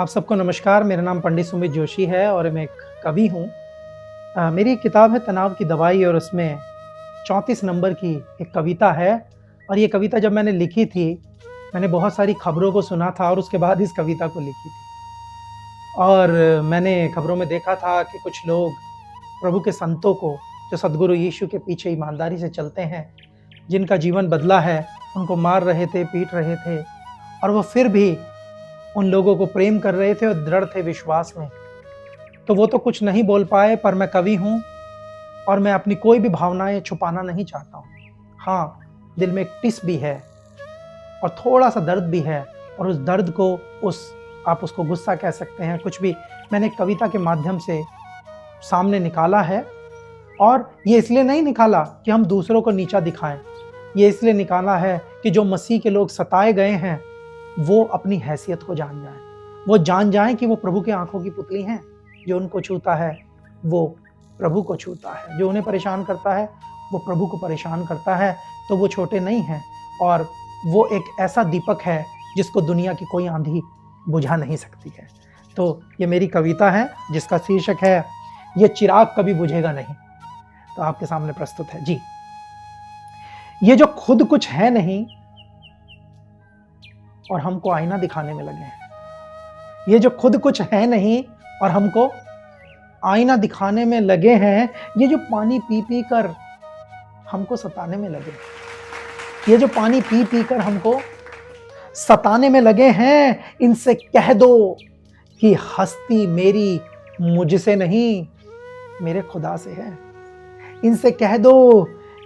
आप सबको नमस्कार। मेरा नाम पंडित सुमित जोशी है और मैं एक कवि हूँ। मेरी एक किताब है तनाव की दवाई और उसमें 34 नंबर की एक कविता है। और ये कविता जब मैंने लिखी थी, मैंने बहुत सारी खबरों को सुना था और उसके बाद इस कविता को लिखी थी। और मैंने खबरों में देखा था कि कुछ लोग प्रभु के संतों को, जो सद्गुरु यीशु के पीछे ईमानदारी से चलते हैं, जिनका जीवन बदला है, उनको मार रहे थे, पीट रहे थे, और वो फिर भी उन लोगों को प्रेम कर रहे थे और दृढ़ थे विश्वास में। तो वो तो कुछ नहीं बोल पाए, पर मैं कवि हूँ और मैं अपनी कोई भी भावनाएं छुपाना नहीं चाहता हूँ। हाँ, दिल में एक टिस भी है और थोड़ा सा दर्द भी है, और उस दर्द को आप उसको गुस्सा कह सकते हैं, कुछ भी मैंने कविता के माध्यम से सामने निकाला है। और ये इसलिए नहीं निकाला कि हम दूसरों को नीचा दिखाएं, ये इसलिए निकाला है कि जो मसीह के लोग सताए गए हैं वो अपनी हैसियत को जान जाएं, वो जान जाएं कि वो प्रभु के आंखों की पुतली हैं। जो उनको छूता है वो प्रभु को छूता है, जो उन्हें परेशान करता है वो प्रभु को परेशान करता है। तो वो छोटे नहीं हैं और वो एक ऐसा दीपक है जिसको दुनिया की कोई आंधी बुझा नहीं सकती है। तो ये मेरी कविता है जिसका शीर्षक है ये चिराग कभी बुझेगा नहीं। तो आपके सामने प्रस्तुत है जी। ये जो खुद कुछ है नहीं और हमको आईना दिखाने में लगे हैं, ये जो खुद कुछ है नहीं और हमको आईना दिखाने में लगे हैं, ये जो पानी पी पी कर हमको सताने में लगे, ये जो पानी पी पी कर हमको सताने में लगे हैं, इनसे कह दो कि हस्ती मेरी मुझसे नहीं मेरे खुदा से है। इनसे कह दो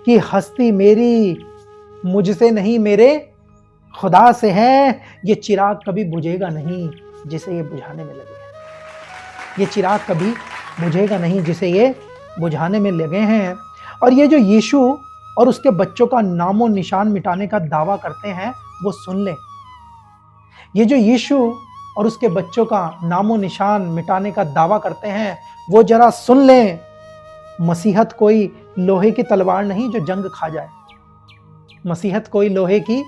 कि हस्ती मेरी मुझसे नहीं मेरे खुदा से है। ये चिराग कभी बुझेगा नहीं जिसे ये बुझाने में लगे हैं। ये चिराग कभी बुझेगा नहीं जिसे ये बुझाने में लगे हैं। और ये जो यीशु और उसके बच्चों का नामो निशान मिटाने का दावा करते हैं, वो सुन लें। ये जो यीशु और उसके बच्चों का नामो निशान मिटाने का दावा करते हैं, वो जरा सुन लें। मसीहत कोई लोहे की तलवार नहीं जो जंग खा जाए। मसीहत कोई लोहे की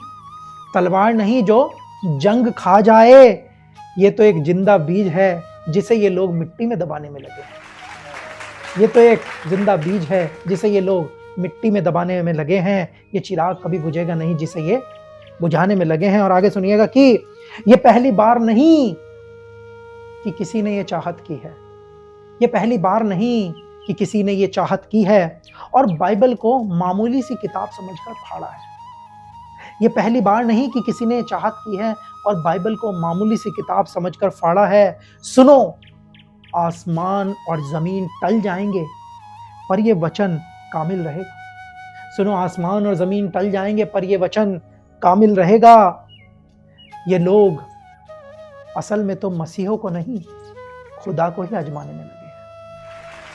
तलवार नहीं जो जंग खा जाए। ये तो एक जिंदा बीज है जिसे ये लोग मिट्टी में दबाने में लगे हैं। ये तो एक जिंदा बीज है जिसे ये लोग मिट्टी में दबाने में लगे हैं। ये चिराग कभी बुझेगा नहीं जिसे ये बुझाने में लगे हैं। और आगे सुनिएगा कि ये पहली बार नहीं कि किसी ने ये चाहत की है। ये पहली बार नहीं कि किसी ने ये चाहत की है और बाइबल को मामूली सी किताब समझकर फाड़ा है। ये पहली बार नहीं कि किसी ने चाहत की है और बाइबल को मामूली सी किताब समझकर फाड़ा है। सुनो, आसमान और जमीन टल जाएंगे पर ये वचन कामिल रहेगा। सुनो, आसमान और जमीन टल जाएंगे पर ये वचन कामिल रहेगा। ये लोग असल में तो मसीहों को नहीं, खुदा को ही आजमाने में लगे हैं।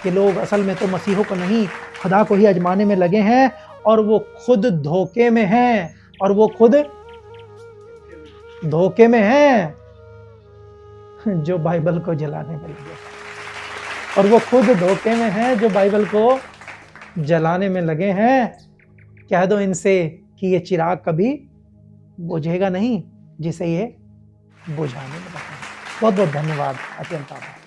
ये लोग असल में तो मसीहों को नहीं, खुदा को ही आजमाने में लगे हैं। और वो खुद धोखे में हैं, और वो खुद धोखे में हैं जो बाइबल को जलाने में लगे। और वो खुद धोखे में हैं जो बाइबल को जलाने में लगे हैं। कह दो इनसे कि ये चिराग कभी बुझेगा नहीं जिसे ये बुझाने में लगे। बहुत बहुत धन्यवाद। अत्यंत आभार।